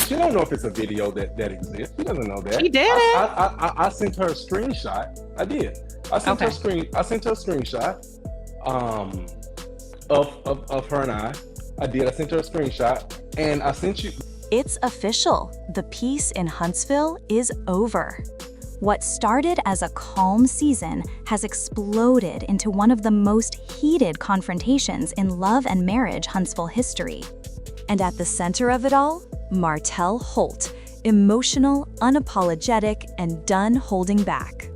She don't know if it's a video that exists. She doesn't know that. She did it. I sent her a screenshot. I did. I sent her a screenshot of her and I. I did. I sent her a screenshot, and I sent you. It's official. The peace in Huntsville is over. What started as a calm season has exploded into one of the most heated confrontations in love and marriage Huntsville history. And at the center of it all, Martell Holt, emotional, unapologetic, and done holding back.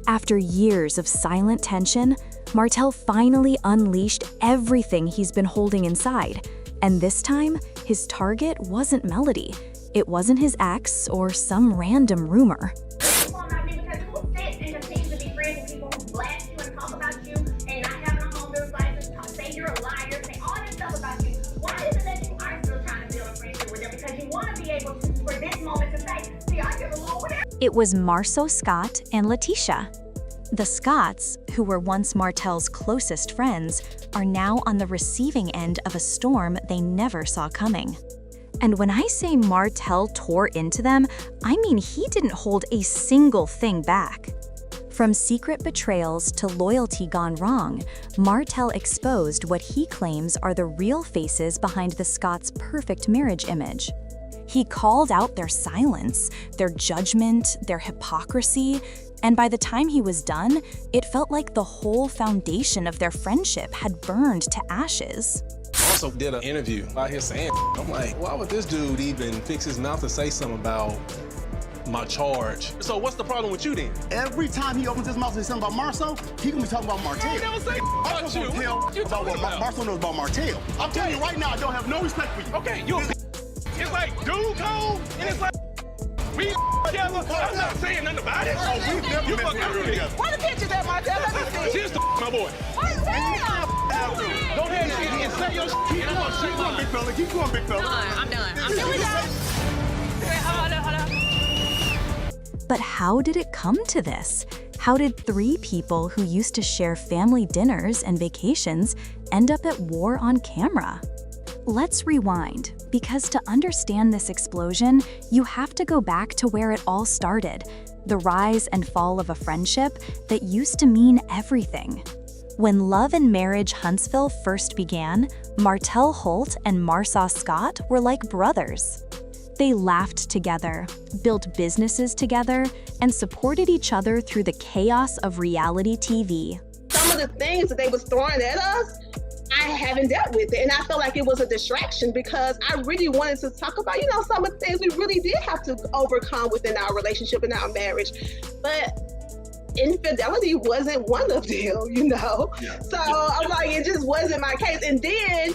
After years of silent tension, Martell finally unleashed everything he's been holding inside. And this time, his target wasn't Melody. It wasn't his ex or some random rumor. It was Marsau Scott and LaTisha. The Scotts, who were once Martell's closest friends, are now on the receiving end of a storm they never saw coming. And when I say Martell tore into them, I mean he didn't hold a single thing back. From secret betrayals to loyalty gone wrong, Martell exposed what he claims are the real faces behind the Scotts' perfect marriage image. He called out their silence, their judgment, their hypocrisy, and by the time he was done, it felt like the whole foundation of their friendship had burned to ashes. I also did an interview out here saying, I'm like, why would this dude even fix his mouth to say something about my charge? So what's the problem with you then? Every time he opens his mouth to say something about Marsau, he gonna be talking about Martell. I never say about you. What you talking about? Marsau knows about Martell. I'm telling you right now, I don't have no respect for you. Okay, you it's like dude code, and it's like we together. I'm not saying nothing about it. Oh, we've never been together. Where the pictures at, Martell? Let me see. She's my boy. Go ahead and say your shit. Keep going, big fella. Keep going, big fella. I'm done. Hold on. But how did it come to this? How did three people who used to share family dinners and vacations end up at war on camera? Let's rewind, because to understand this explosion, you have to go back to where it all started, the rise and fall of a friendship that used to mean everything. When love and marriage Huntsville first began, Martell Holt and Marsau Scott were like brothers. They laughed together, built businesses together, and supported each other through the chaos of reality TV. Some of the things that they was throwing at us, I haven't dealt with it. And I felt like it was a distraction because I really wanted to talk about, some of the things we really did have to overcome within our relationship and our marriage. But infidelity wasn't one of them, Yeah. So I'm like, it just wasn't my case. And then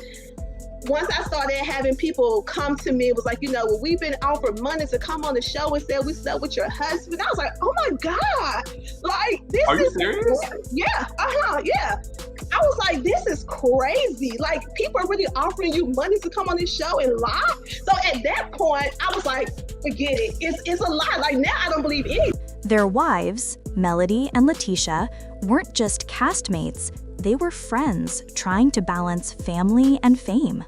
once I started having people come to me, it was like, well, we've been offered money to come on the show and said we slept with your husband. I was like, oh my God, like this Are you is serious? Yeah, yeah. I was like, this is crazy. Like, people are really offering you money to come on this show and lie. So at that point, I was like, forget it. It's a lie. Like, now I don't believe anything. Their wives, Melody and LaTisha, weren't just castmates, they were friends trying to balance family and fame.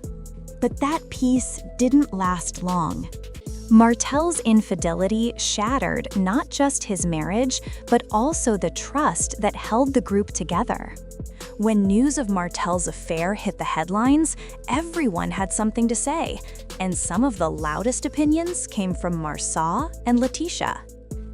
But that peace didn't last long. Martell's infidelity shattered not just his marriage, but also the trust that held the group together. When news of Martell's affair hit the headlines, everyone had something to say, and some of the loudest opinions came from Marsau and LaTisha.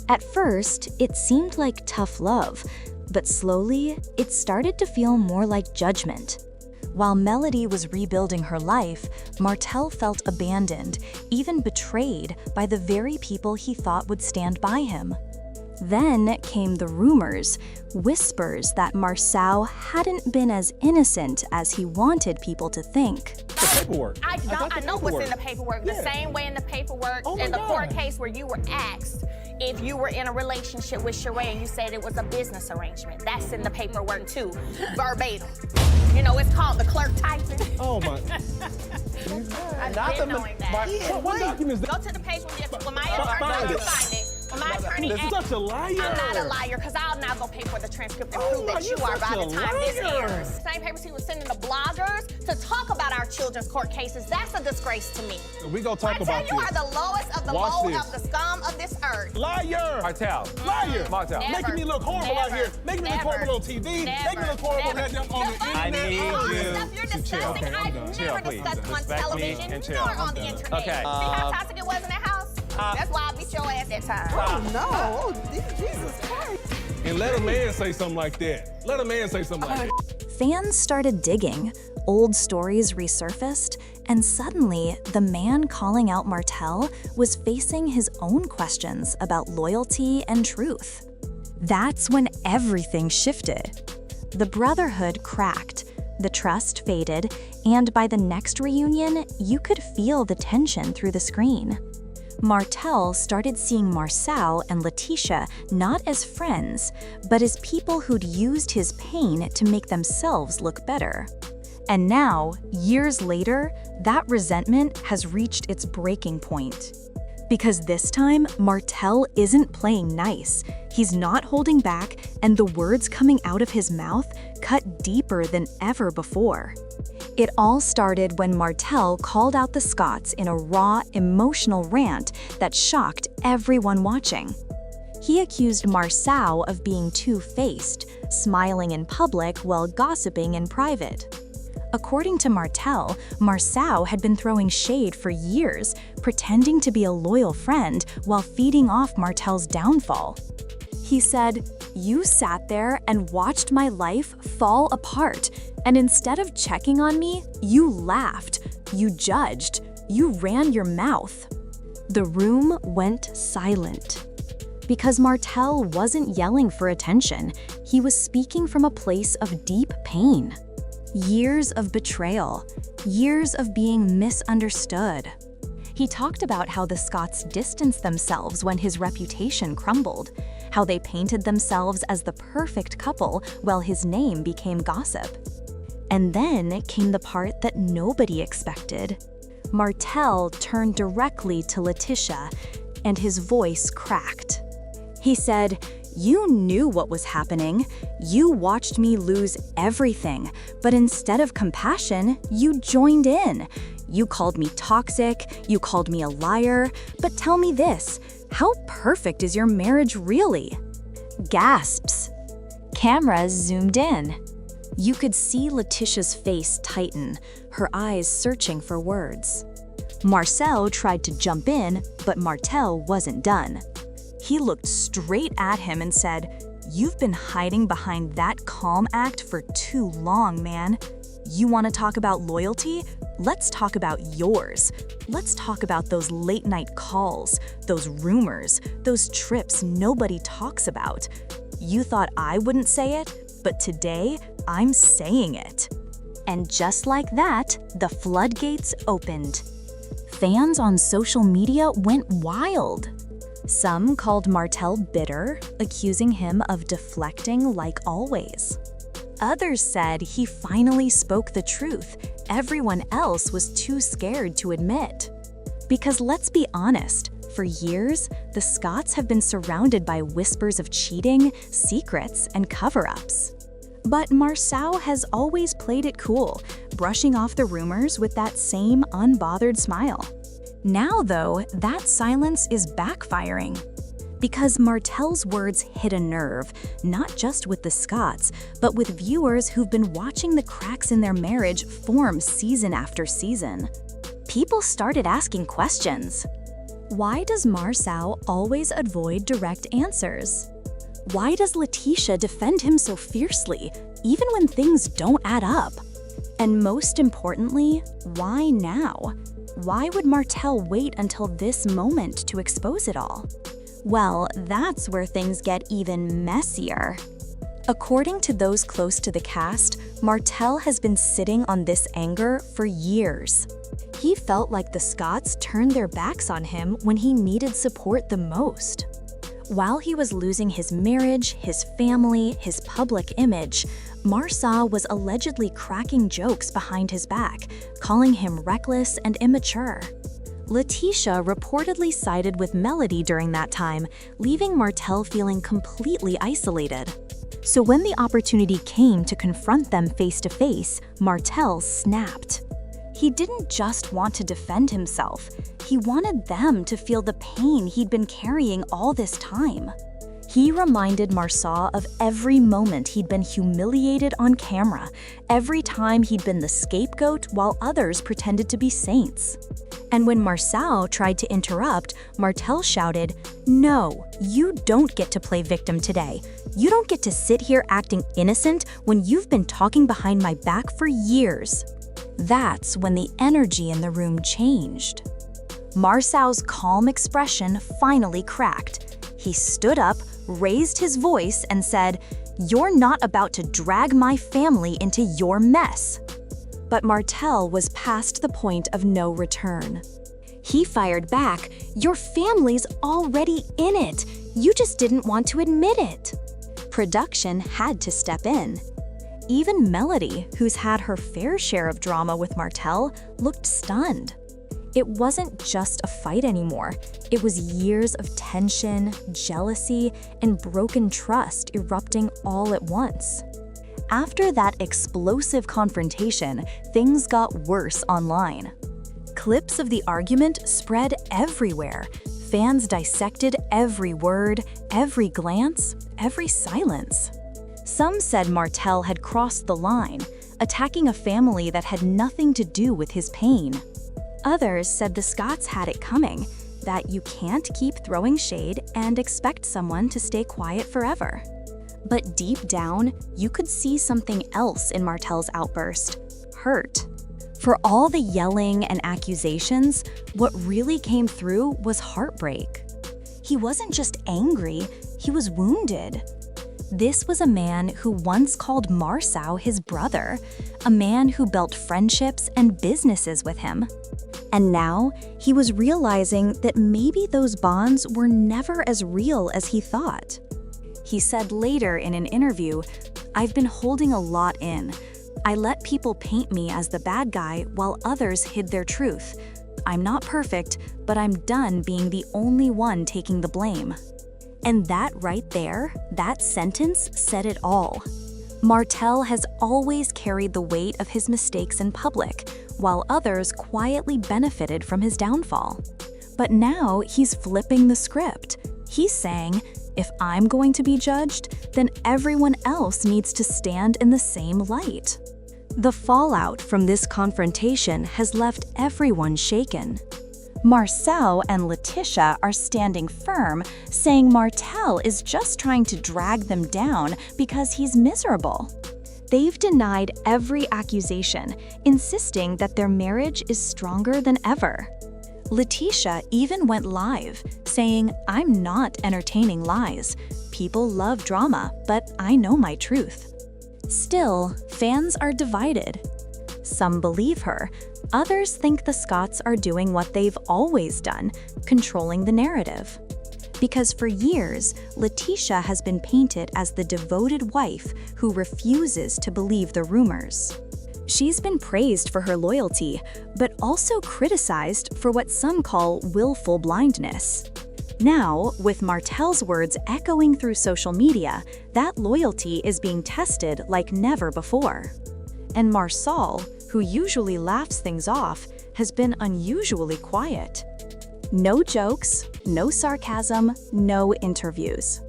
At first, it seemed like tough love, but slowly, it started to feel more like judgment. While Melody was rebuilding her life, Martell felt abandoned, even betrayed by the very people he thought would stand by him. Then came the rumors, whispers that Marsau hadn't been as innocent as he wanted people to think. The paperwork. I know what's in the paperwork. The same way in the paperwork in the court case where you were asked if you were in a relationship with Sheree and you said it was a business arrangement. That's in the paperwork too, verbatim. It's called the clerk typing. Oh my. I've been knowing that. What documents? Go to the page when my attorney find it. When my attorney attorney. That's such a liar. I'm not a liar, because I'll now go pay for the transcript and prove that you are by the time this airs. Same papers he was sending the bloggers to talk about our children's court cases. That's a disgrace to me. We gonna talk about this. You are the lowest of the low of the scum of this earth. Liar. Martell. Liar. Martell. Making me look horrible out here. Making me look horrible on TV. Making me look horrible on the internet. I need you Stuff you're discussing, chill. I've never Please. discussed on Respect me television and chill. nor on the internet. Okay. See how toxic it was in that house? That's why I beat your ass that time. No, oh, Jesus Christ. And let a man say something like that. Let a man say something like that. Fans started digging, old stories resurfaced, and suddenly the man calling out Martell was facing his own questions about loyalty and truth. That's when everything shifted. The brotherhood cracked, the trust faded, and by the next reunion, you could feel the tension through the screen. Martell started seeing Marsau and LaTisha not as friends, but as people who'd used his pain to make themselves look better. And now, years later, that resentment has reached its breaking point. Because this time, Martell isn't playing nice. He's not holding back, and the words coming out of his mouth cut deeper than ever before. It all started when Martell called out the Scotts in a raw, emotional rant that shocked everyone watching. He accused Marsau of being two-faced, smiling in public while gossiping in private. According to Martell, Marsau had been throwing shade for years, pretending to be a loyal friend while feeding off Martell's downfall. He said, "You sat there and watched my life fall apart, and instead of checking on me, you laughed, you judged, you ran your mouth." The room went silent. Because Martell wasn't yelling for attention, he was speaking from a place of deep pain. Years of betrayal, years of being misunderstood. He talked about how the Scotts distanced themselves when his reputation crumbled, how they painted themselves as the perfect couple while his name became gossip. And then came the part that nobody expected. Martell turned directly to LaTisha, and his voice cracked. He said, "You knew what was happening. You watched me lose everything, but instead of compassion, you joined in. You called me toxic, you called me a liar, but tell me this, how perfect is your marriage really?" Gasps. Cameras zoomed in. You could see LaTisha's face tighten, her eyes searching for words. Marsau tried to jump in, but Martell wasn't done. He looked straight at him and said, "You've been hiding behind that calm act for too long, man. You want to talk about loyalty? Let's talk about yours. Let's talk about those late-night calls, those rumors, those trips nobody talks about. You thought I wouldn't say it, but today I'm saying it." And just like that, the floodgates opened. Fans on social media went wild. Some called Martell bitter, accusing him of deflecting like always. Others said he finally spoke the truth everyone else was too scared to admit. Because let's be honest, for years, the Scotts have been surrounded by whispers of cheating, secrets, and cover-ups. But Marsau has always played it cool, brushing off the rumors with that same unbothered smile. Now, though, that silence is backfiring. Because Martell's words hit a nerve, not just with the Scotts, but with viewers who've been watching the cracks in their marriage form season after season. People started asking questions. Why does Marsau always avoid direct answers? Why does LaTisha defend him so fiercely, even when things don't add up? And most importantly, why now? Why would Martell wait until this moment to expose it all? Well, that's where things get even messier. According to those close to the cast, Martell has been sitting on this anger for years. He felt like the Scotts turned their backs on him when he needed support the most. While he was losing his marriage, his family, his public image, Marsau was allegedly cracking jokes behind his back, calling him reckless and immature. LaTisha reportedly sided with Melody during that time, leaving Martell feeling completely isolated. So when the opportunity came to confront them face to face, Martell snapped. He didn't just want to defend himself, he wanted them to feel the pain he'd been carrying all this time. He reminded Marsau of every moment he'd been humiliated on camera, every time he'd been the scapegoat while others pretended to be saints. And when Marsau tried to interrupt, Martell shouted, "No, you don't get to play victim today. You don't get to sit here acting innocent when you've been talking behind my back for years." That's when the energy in the room changed. Marsau's calm expression finally cracked. He stood up, raised his voice, and said, "You're not about to drag my family into your mess." But Martell was past the point of no return. He fired back, "Your family's already in it. You just didn't want to admit it." Production had to step in. Even Melody, who's had her fair share of drama with Martell, looked stunned. It wasn't just a fight anymore. It was years of tension, jealousy, and broken trust erupting all at once. After that explosive confrontation, things got worse online. Clips of the argument spread everywhere. Fans dissected every word, every glance, every silence. Some said Martell had crossed the line, attacking a family that had nothing to do with his pain. Others said the Scotts had it coming, that you can't keep throwing shade and expect someone to stay quiet forever. But deep down, you could see something else in Martell's outburst: hurt. For all the yelling and accusations, what really came through was heartbreak. He wasn't just angry, he was wounded. This was a man who once called Marsau his brother, a man who built friendships and businesses with him. And now, he was realizing that maybe those bonds were never as real as he thought. He said later in an interview, "I've been holding a lot in. I let people paint me as the bad guy while others hid their truth. I'm not perfect, but I'm done being the only one taking the blame." And that right there, that sentence said it all. Martell has always carried the weight of his mistakes in public, while others quietly benefited from his downfall. But now he's flipping the script. He's saying, if I'm going to be judged, then everyone else needs to stand in the same light. The fallout from this confrontation has left everyone shaken. Marsau and LaTisha are standing firm, saying Martell is just trying to drag them down because he's miserable. They've denied every accusation, insisting that their marriage is stronger than ever. LaTisha even went live, saying, "I'm not entertaining lies. People love drama, but I know my truth." Still, fans are divided. Some believe her. Others think the Scotts are doing what they've always done, controlling the narrative. Because for years, LaTisha has been painted as the devoted wife who refuses to believe the rumors. She's been praised for her loyalty, but also criticized for what some call willful blindness. Now, with Martell's words echoing through social media, that loyalty is being tested like never before. And Marsau, who usually laughs things off, has been unusually quiet. No jokes, no sarcasm, no interviews.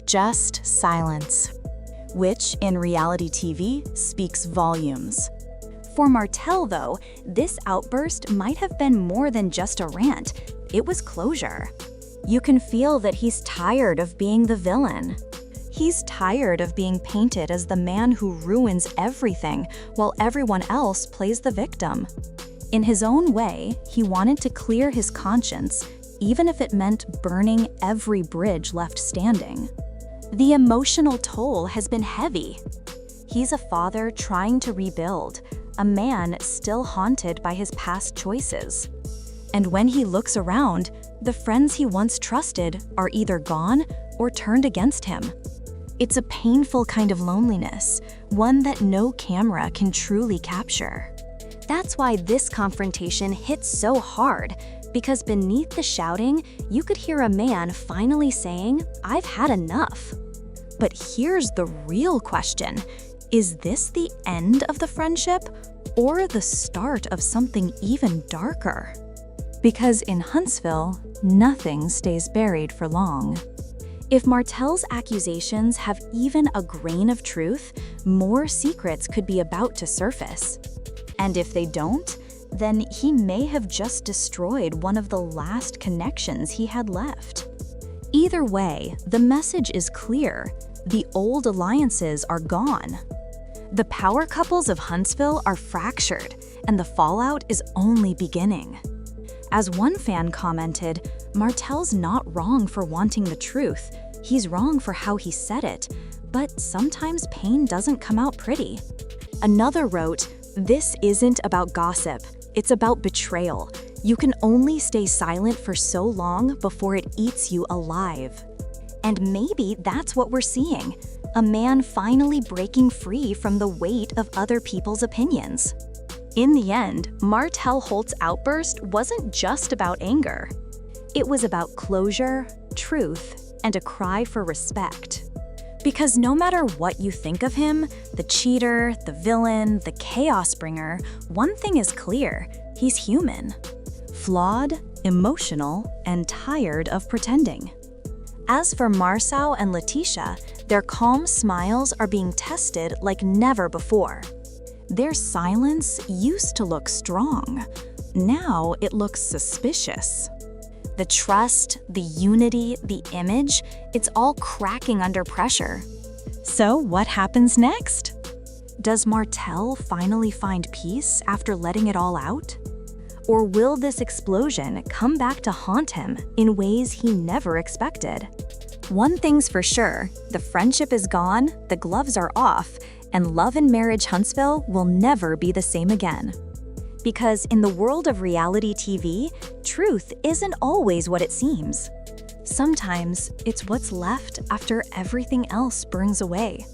Just silence. Which, in reality TV, speaks volumes. For Martell, though, this outburst might have been more than just a rant. It was closure. You can feel that he's tired of being the villain. He's tired of being painted as the man who ruins everything while everyone else plays the victim. In his own way, he wanted to clear his conscience, even if it meant burning every bridge left standing. The emotional toll has been heavy. He's a father trying to rebuild, a man still haunted by his past choices. And when he looks around, the friends he once trusted are either gone or turned against him. It's a painful kind of loneliness, one that no camera can truly capture. That's why this confrontation hits so hard, Because beneath the shouting, you could hear a man finally saying, "I've had enough." But here's the real question. Is this the end of the friendship or the start of something even darker? Because in Huntsville, nothing stays buried for long. If Martell's accusations have even a grain of truth, more secrets could be about to surface. And if they don't, then he may have just destroyed one of the last connections he had left. Either way, the message is clear. The old alliances are gone. The power couples of Huntsville are fractured, and the fallout is only beginning. As one fan commented, Martell's not wrong for wanting the truth. He's wrong for how he said it, but sometimes pain doesn't come out pretty. Another wrote, "This isn't about gossip. It's about betrayal. You can only stay silent for so long before it eats you alive." And maybe that's what we're seeing. A man finally breaking free from the weight of other people's opinions. In the end, Martell Holt's outburst wasn't just about anger. It was about closure, truth, and a cry for respect. Because no matter what you think of him, the cheater, the villain, the chaos bringer, one thing is clear: he's human. Flawed, emotional, and tired of pretending. As for Marsau and LaTisha, their calm smiles are being tested like never before. Their silence used to look strong. Now it looks suspicious. The trust, the unity, the image, it's all cracking under pressure. So what happens next? Does Martell finally find peace after letting it all out? Or will this explosion come back to haunt him in ways he never expected? One thing's for sure, the friendship is gone, the gloves are off, and Love and Marriage Huntsville will never be the same again. Because in the world of reality TV, truth isn't always what it seems. Sometimes it's what's left after everything else burns away.